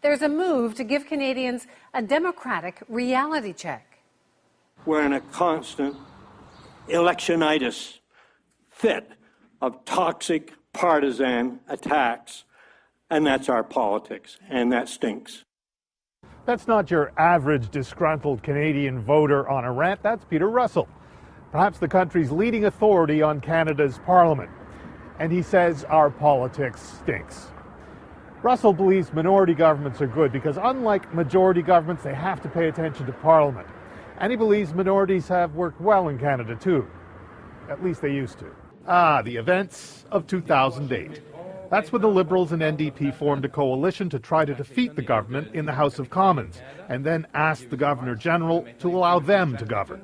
there's a move to give Canadians a democratic reality check. We're in a constant electionitis fit of toxic partisan attacks, and that's our politics, and that stinks. That's not your average disgruntled Canadian voter on a rant. That's Peter Russell, perhaps the country's leading authority on Canada's parliament. And he says our politics stinks. Russell believes minority governments are good because unlike majority governments, they have to pay attention to parliament. And he believes minorities have worked well in Canada too. At least they used to. The events of 2008. That's when the Liberals and NDP formed a coalition to try to defeat the government in the House of Commons and then asked the Governor-General to allow them to govern.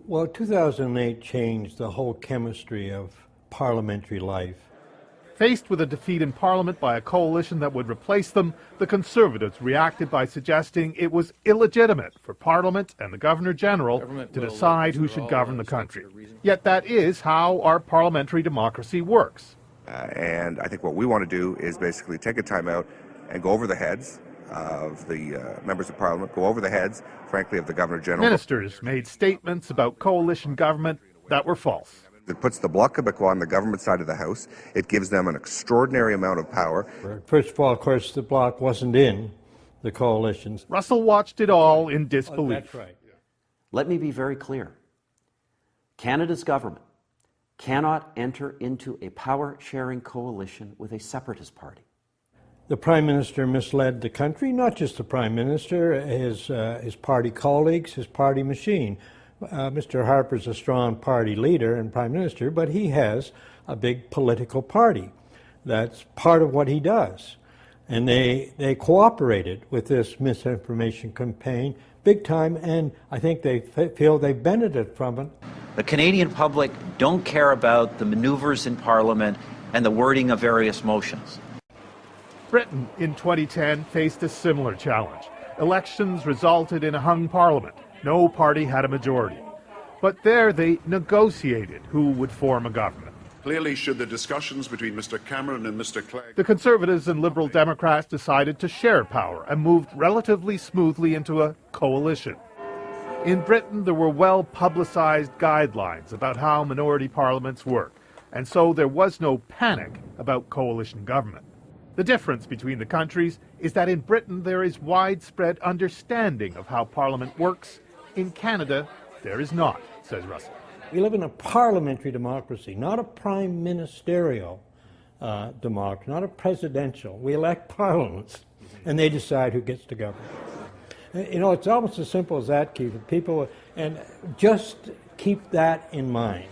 Well, 2008 changed the whole chemistry of parliamentary life. Faced with a defeat in Parliament by a coalition that would replace them, the Conservatives reacted by suggesting it was illegitimate for Parliament and the Governor-General to decide who should govern the country. Yet that is how our parliamentary democracy works. And I think what we want to do is basically take a time out and go over the heads of the members of Parliament, go over the heads, frankly, of the Governor-General. Ministers made statements about coalition government that were false. It puts the Bloc Québécois on the government side of the House. It gives them an extraordinary amount of power. First of all, of course, the Bloc wasn't in the coalitions. Russell watched it all in disbelief. That's right. Let me be very clear. Canada's government cannot enter into a power-sharing coalition with a separatist party. The Prime Minister misled the country, not just the Prime Minister, his party colleagues, his party machine. Mr. Harper's a strong party leader and Prime Minister, but he has a big political party. That's part of what he does. And they cooperated with this misinformation campaign big time, and I think they feel they benefited from it. The Canadian public don't care about the maneuvers in Parliament and the wording of various motions. Britain in 2010 faced a similar challenge. Elections resulted in a hung parliament. No party had a majority. But there they negotiated who would form a government. Clearly, should the discussions between Mr. Cameron and Mr. Clegg... The Conservatives and Liberal Democrats decided to share power and moved relatively smoothly into a coalition. In Britain, there were well-publicized guidelines about how minority parliaments work, and so there was no panic about coalition government. The difference between the countries is that in Britain there is widespread understanding of how Parliament works. In Canada, there is not, says Russell. We live in a parliamentary democracy, not a prime ministerial democracy, not a presidential. We elect parliaments, and they decide who gets to govern. You know, it's almost as simple as that, Keith. People, and just keep that in mind.